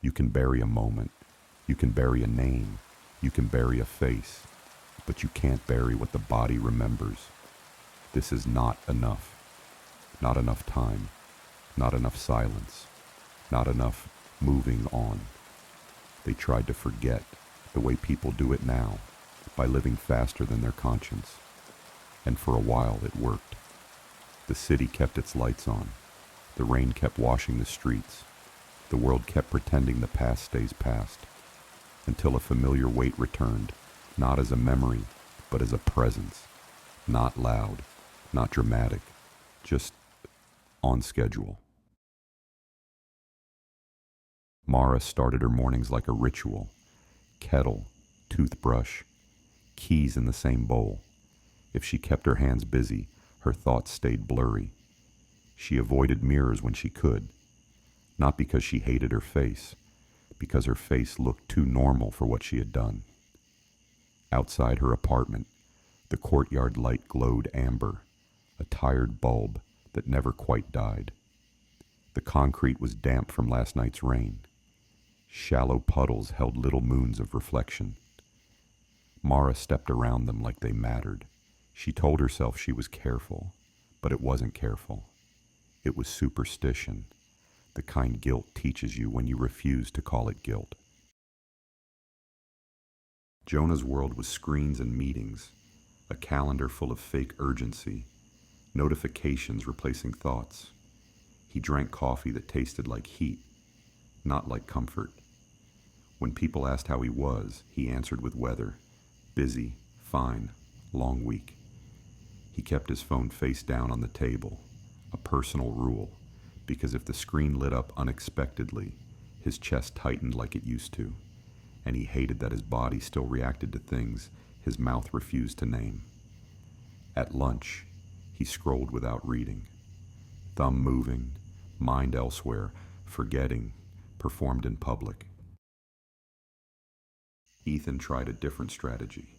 You can bury a moment, you can bury a name, you can bury a face, but you can't bury what the body remembers. This is not enough. Not enough time, not enough silence, not enough moving on. They tried to forget the way people do it now, by living faster than their conscience. And for a while it worked. The city kept its lights on. The rain kept washing the streets. The world kept pretending the past stays past. Until a familiar weight returned, not as a memory, but as a presence. Not loud, not dramatic, just on schedule. Mara started her mornings like a ritual. Kettle, toothbrush, keys in the same bowl. If she kept her hands busy, her thoughts stayed blurry. She avoided mirrors when she could, not because she hated her face, because her face looked too normal for what she had done. Outside her apartment, the courtyard light glowed amber, a tired bulb that never quite died. The concrete was damp from last night's rain. Shallow puddles held little moons of reflection. Mara stepped around them like they mattered. She told herself she was careful, but it wasn't careful. It was superstition, the kind guilt teaches you when you refuse to call it guilt. Jonah's world was screens and meetings, a calendar full of fake urgency, notifications replacing thoughts. He drank coffee that tasted like heat, not like comfort. When people asked how he was, he answered with weather. Busy, fine, long week. He kept his phone face down on the table, a personal rule, because if the screen lit up unexpectedly, his chest tightened like it used to, and he hated that his body still reacted to things his mouth refused to name. At lunch, he scrolled without reading. Thumb moving, mind elsewhere, forgetting, performed in public. Ethan tried a different strategy.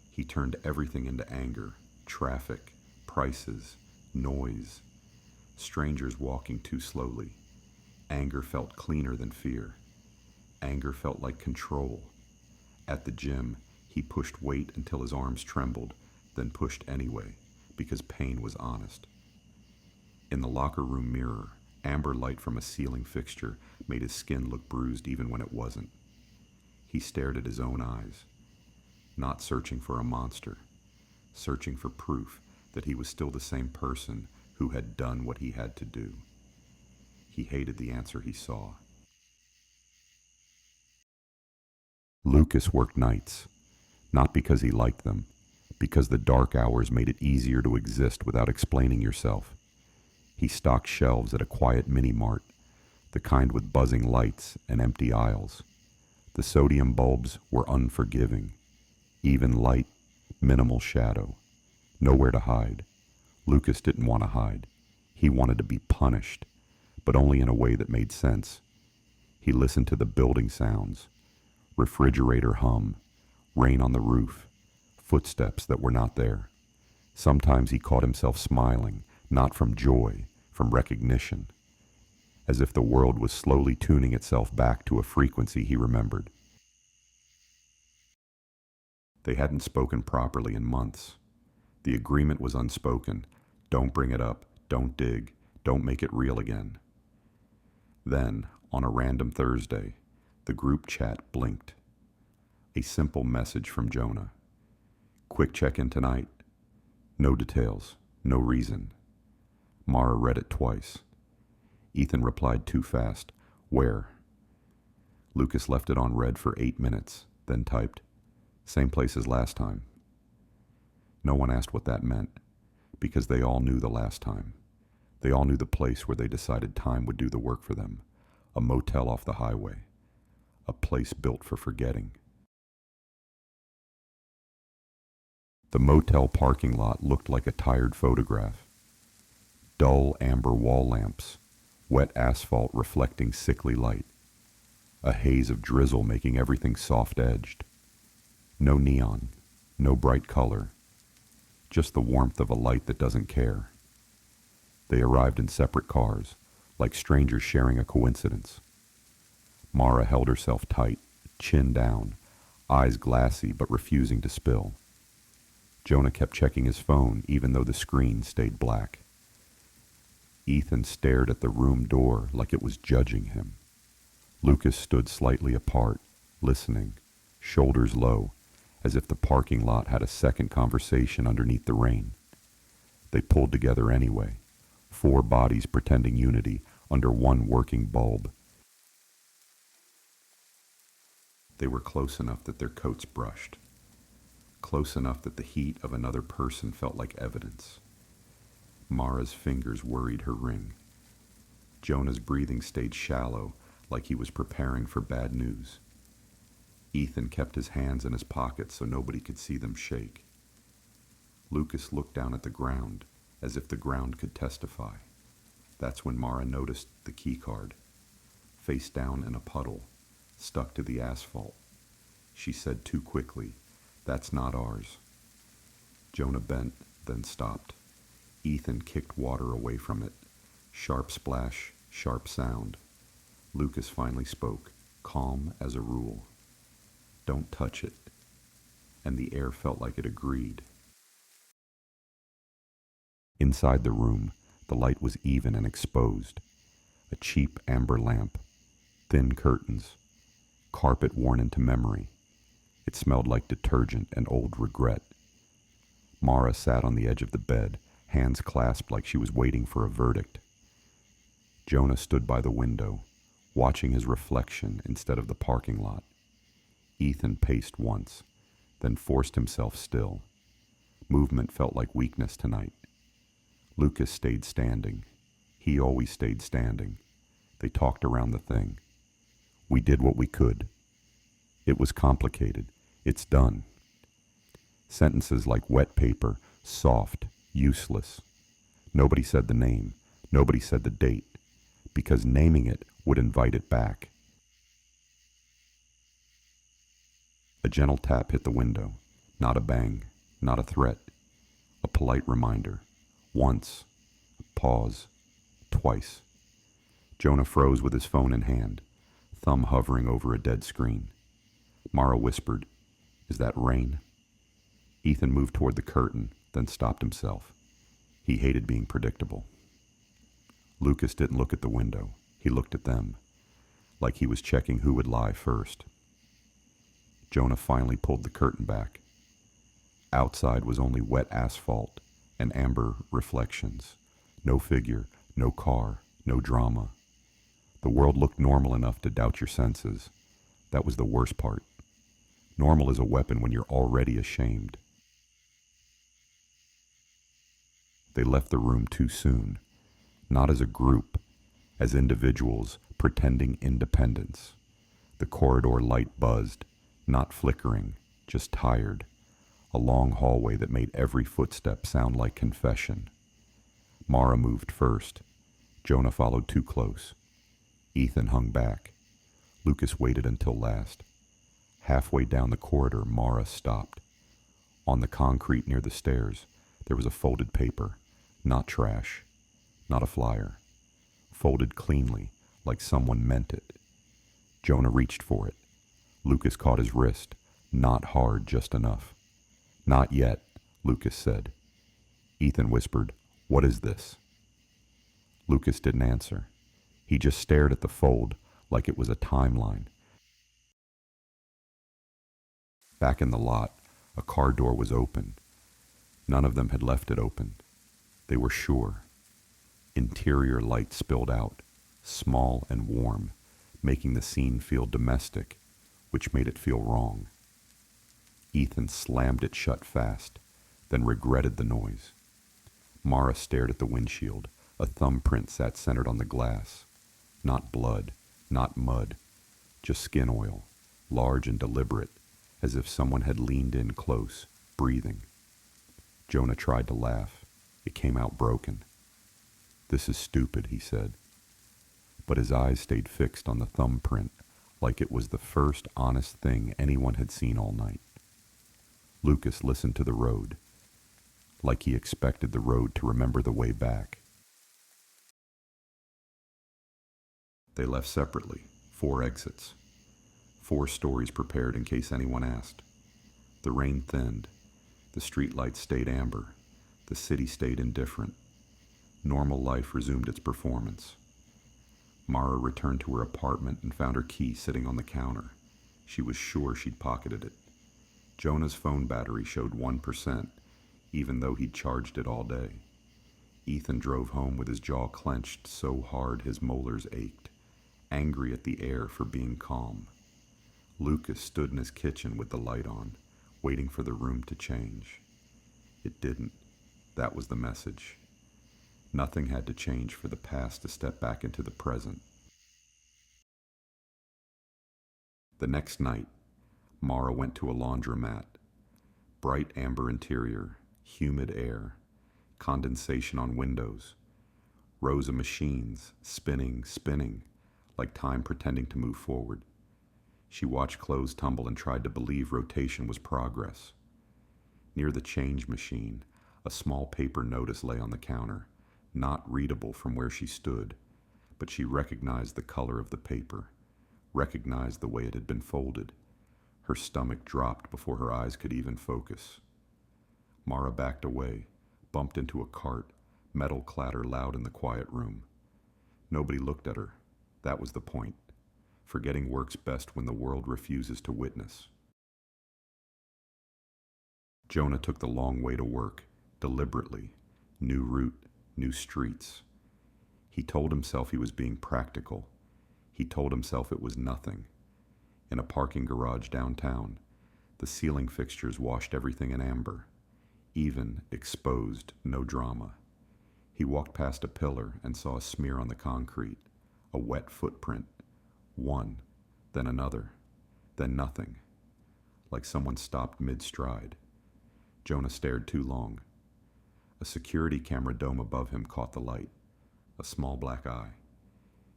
He turned everything into anger, traffic, prices, noise, strangers walking too slowly. Anger felt cleaner than fear. Anger felt like control. At the gym, he pushed weight until his arms trembled, then pushed anyway, because pain was honest. In the locker room mirror, amber light from a ceiling fixture made his skin look bruised even when it wasn't. He stared at his own eyes, not searching for a monster, searching for proof that he was still the same person who had done what he had to do. He hated the answer he saw. Lucas worked nights, not because he liked them, because the dark hours made it easier to exist without explaining yourself. He stocked shelves at a quiet mini-mart, the kind with buzzing lights and empty aisles. The sodium bulbs were unforgiving. Even light, minimal shadow. Nowhere to hide. Lucas didn't want to hide. He wanted to be punished, but only in a way that made sense. He listened to the building sounds. Refrigerator hum, rain on the roof, footsteps that were not there. Sometimes he caught himself smiling, not from joy, from recognition, as if the world was slowly tuning itself back to a frequency he remembered. They hadn't spoken properly in months. The agreement was unspoken. Don't bring it up, don't dig, don't make it real again. Then, on a random Thursday, the group chat blinked. A simple message from Jonah. Quick check-in tonight. No details, no reason. Mara read it twice. Ethan replied too fast. Where? Lucas left it on read for 8 minutes, then typed, same place as last time. No one asked what that meant, because they all knew the last time. They all knew the place where they decided time would do the work for them. A motel off the highway. A place built for forgetting. The motel parking lot looked like a tired photograph. Dull amber wall lamps, wet asphalt reflecting sickly light, a haze of drizzle making everything soft-edged. No neon, no bright color, just the warmth of a light that doesn't care. They arrived in separate cars, like strangers sharing a coincidence. Mara held herself tight, chin down, eyes glassy but refusing to spill. Jonah kept checking his phone even though the screen stayed black. Ethan stared at the room door like it was judging him. Lucas stood slightly apart, listening, shoulders low, as if the parking lot had a second conversation underneath the rain. They pulled together anyway, 4 bodies pretending unity under one working bulb. They were close enough that their coats brushed, close enough that the heat of another person felt like evidence. Mara's fingers worried her ring. Jonah's breathing stayed shallow, like he was preparing for bad news. Ethan kept his hands in his pockets so nobody could see them shake. Lucas looked down at the ground, as if the ground could testify. That's when Mara noticed the key card, face down in a puddle, stuck to the asphalt. She said too quickly, "That's not ours." Jonah bent, then stopped. Ethan kicked water away from it. Sharp splash, sharp sound. Lucas finally spoke, calm as a rule. "Don't touch it." And the air felt like it agreed. Inside the room, the light was even and exposed. A cheap amber lamp, thin curtains, carpet worn into memory. It smelled like detergent and old regret. Mara sat on the edge of the bed, hands clasped like she was waiting for a verdict. Jonah stood by the window, watching his reflection instead of the parking lot. Ethan paced once, then forced himself still. Movement felt like weakness tonight. Lucas stayed standing. He always stayed standing. They talked around the thing. "We did what we could. It was complicated. It's done." Sentences like wet paper, soft, useless. Nobody said the name. Nobody said the date, because naming it would invite it back. A gentle tap hit the window. Not a bang, not a threat. A polite reminder. Once. Pause. Twice. Jonah froze with his phone in hand, thumb hovering over a dead screen. Mara whispered, "Is that rain?" Ethan moved toward the curtain, then stopped himself. He hated being predictable. Lucas didn't look at the window. He looked at them, like he was checking who would lie first. Jonah finally pulled the curtain back. Outside was only wet asphalt and amber reflections. No figure, no car, no drama. The world looked normal enough to doubt your senses. That was the worst part. Normal is a weapon when you're already ashamed. They left the room too soon, not as a group, as individuals pretending independence. The corridor light buzzed, not flickering, just tired. A long hallway that made every footstep sound like confession. Mara moved first. Jonah followed too close. Ethan hung back. Lucas waited until last. Halfway down the corridor, Mara stopped. On the concrete near the stairs, there was a folded paper, not trash, not a flyer. Folded cleanly, like someone meant it. Jonah reached for it. Lucas caught his wrist, not hard, just enough. "Not yet," Lucas said. Ethan whispered, "What is this?" Lucas didn't answer. He just stared at the fold like it was a timeline. Back in the lot, a car door was open. None of them had left it open. They were sure. Interior light spilled out, small and warm, making the scene feel domestic, which made it feel wrong. Ethan slammed it shut fast, then regretted the noise. Mara stared at the windshield. A thumbprint sat centered on the glass. Not blood, not mud, just skin oil, large and deliberate, as if someone had leaned in close, breathing. Jonah tried to laugh. It came out broken. "This is stupid," he said. But his eyes stayed fixed on the thumbprint, like it was the first honest thing anyone had seen all night. Lucas listened to the road, like he expected the road to remember the way back. They left separately, 4 exits. 4 stories prepared in case anyone asked. The rain thinned. The streetlights stayed amber. The city stayed indifferent. Normal life resumed its performance. Mara returned to her apartment and found her key sitting on the counter. She was sure she'd pocketed it. Jonah's phone battery showed 1%, even though he'd charged it all day. Ethan drove home with his jaw clenched so hard his molars ached, angry at the air for being calm. Lucas stood in his kitchen with the light on, waiting for the room to change. It didn't. That was the message. Nothing had to change for the past to step back into the present. The next night, Mara went to a laundromat. Bright amber interior, humid air, condensation on windows, rows of machines, spinning, like time pretending to move forward. She watched clothes tumble and tried to believe rotation was progress. Near the change machine, a small paper notice lay on the counter, not readable from where she stood, but she recognized the color of the paper, recognized the way it had been folded. Her stomach dropped before her eyes could even focus. Mara backed away, bumped into a cart, metal clatter loud in the quiet room. Nobody looked at her. That was the point. Forgetting works best when the world refuses to witness. Jonah took the long way to work, deliberately. New route, new streets. He told himself he was being practical. He told himself it was nothing. In a parking garage downtown, the ceiling fixtures washed everything in amber. Even, exposed, no drama. He walked past a pillar and saw a smear on the concrete, a wet footprint. One, then another, then nothing. Like someone stopped mid-stride. Jonah stared too long. A security camera dome above him caught the light, a small black eye.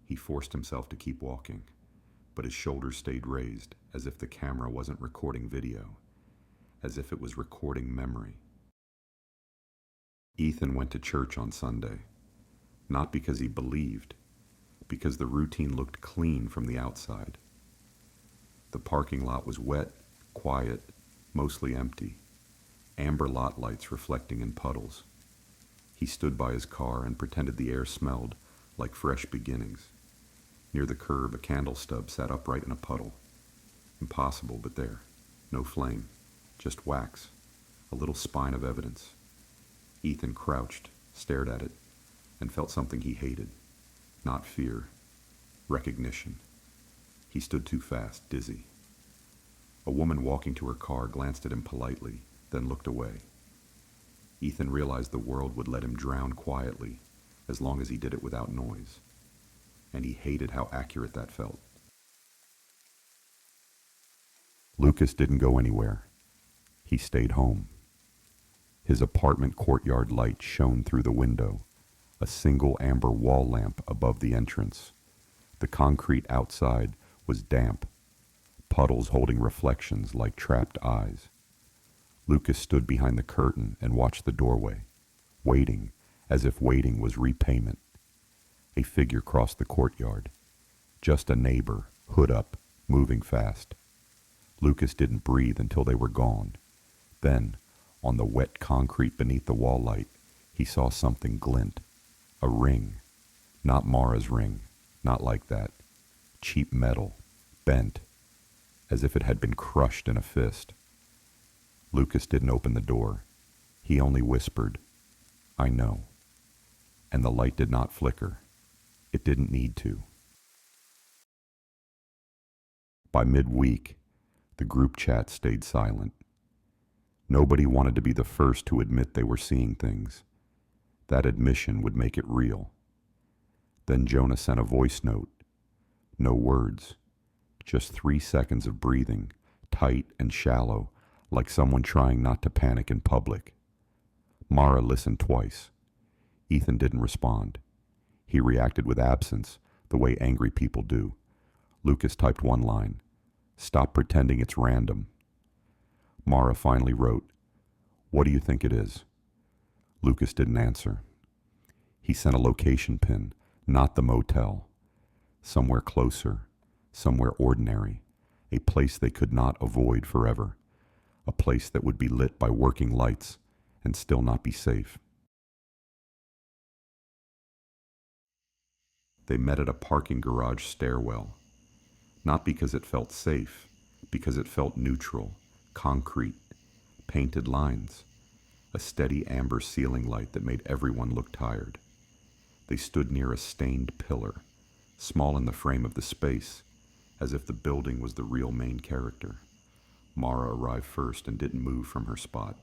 He forced himself to keep walking, but his shoulders stayed raised, as if the camera wasn't recording video, as if it was recording memory. Ethan went to church on Sunday, not because he believed, because the routine looked clean from the outside. The parking lot was wet, quiet, mostly empty, amber lot lights reflecting in puddles. He stood by his car and pretended the air smelled like fresh beginnings. Near the curb, a candle stub sat upright in a puddle. Impossible, but there. No flame, just wax, a little spine of evidence. Ethan crouched, stared at it, and felt something he hated. Not fear, recognition. He stood too fast, dizzy. A woman walking to her car glanced at him politely, then looked away. Ethan realized the world would let him drown quietly, as long as he did it without noise. And he hated how accurate that felt. Lucas didn't go anywhere. He stayed home. His apartment courtyard light shone through the window, a single amber wall lamp above the entrance. The concrete outside was damp, puddles holding reflections like trapped eyes. Lucas stood behind the curtain and watched the doorway, waiting, as if waiting was repayment. A figure crossed the courtyard. Just a neighbor, hood up, moving fast. Lucas didn't breathe until they were gone. Then, on the wet concrete beneath the wall light, he saw something glint. A ring. Not Mara's ring. Not like that. Cheap metal. Bent. As if it had been crushed in a fist. Lucas didn't open the door. He only whispered, "I know." And the light did not flicker. It didn't need to. By midweek, the group chat stayed silent. Nobody wanted to be the first to admit they were seeing things. That admission would make it real. Then Jonah sent a voice note. No words. Just 3 seconds of breathing, tight and shallow, like someone trying not to panic in public. Mara listened twice. Ethan didn't respond. He reacted with absence, the way angry people do. Lucas typed one line. "Stop pretending it's random." Mara finally wrote, "What do you think it is?" Lucas didn't answer. He sent a location pin, not the motel. Somewhere closer, somewhere ordinary, a place they could not avoid forever, a place that would be lit by working lights and still not be safe. They met at a parking garage stairwell, not because it felt safe, because it felt neutral, concrete, painted lines, a steady amber ceiling light that made everyone look tired. They stood near a stained pillar, small in the frame of the space, as if the building was the real main character. Mara arrived first and didn't move from her spot.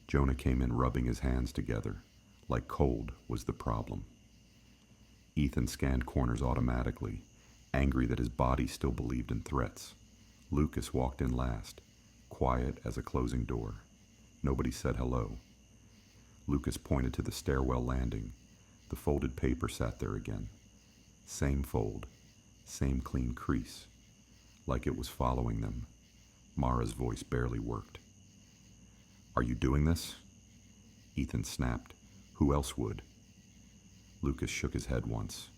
Jonah came in rubbing his hands together, like cold was the problem. Ethan scanned corners automatically, angry that his body still believed in threats. Lucas walked in last, quiet as a closing door. Nobody said hello. Lucas pointed to the stairwell landing. The folded paper sat there again. Same fold, same clean crease, like it was following them. Mara's voice barely worked. "Are you doing this?" Ethan snapped. "Who else would?" Lucas shook his head once.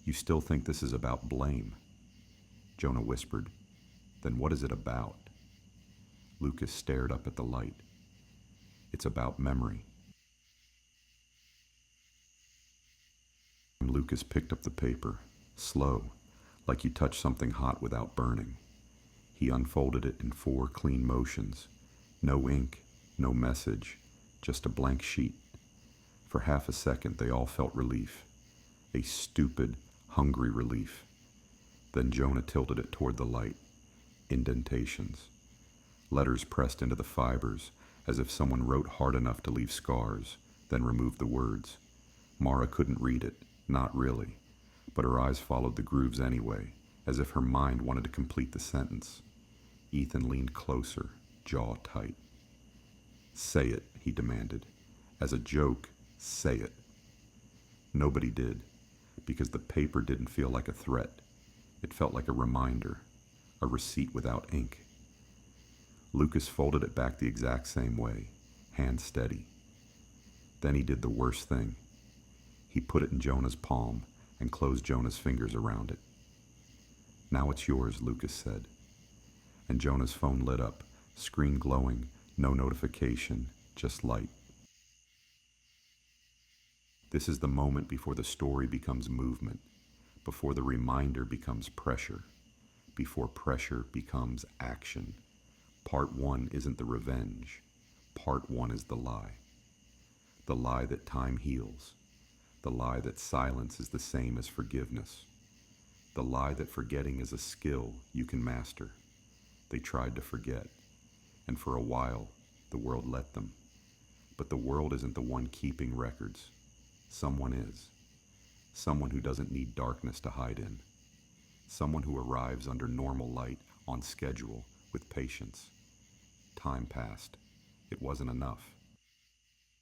"You still think this is about blame?" Jonah whispered. "Then what is it about?" Lucas stared up at the light. "It's about memory." Lucas picked up the paper, slow, like you touch something hot without burning. He unfolded it in 4 clean motions. No ink, no message, just a blank sheet. For half a second, they all felt relief. A stupid, hungry relief. Then Jonah tilted it toward the light. Indentations. Letters pressed into the fibers, as if someone wrote hard enough to leave scars, then removed the words. Mara couldn't read it, not really, but her eyes followed the grooves anyway, as if her mind wanted to complete the sentence. Ethan leaned closer, jaw tight. "Say it," he demanded. "As a joke, say it." Nobody did, because the paper didn't feel like a threat. It felt like a reminder, a receipt without ink. Lucas folded it back the exact same way, hand steady. Then he did the worst thing. He put it in Jonah's palm and closed Jonah's fingers around it. "Now it's yours," Lucas said. And Jonah's phone lit up, screen glowing, no notification, just light. This is the moment before the story becomes movement, before the reminder becomes pressure, before pressure becomes action. Part 1 isn't the revenge. Part 1 is the lie. The lie that time heals. The lie that silence is the same as forgiveness. The lie that forgetting is a skill you can master. They tried to forget, and for a while, the world let them. But the world isn't the one keeping records. Someone is. Someone who doesn't need darkness to hide in. Someone who arrives under normal light, on schedule, with patience. Time passed. It wasn't enough.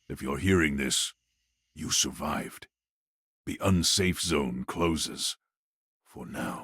If you're hearing this, you survived. The unsafe zone closes. For now.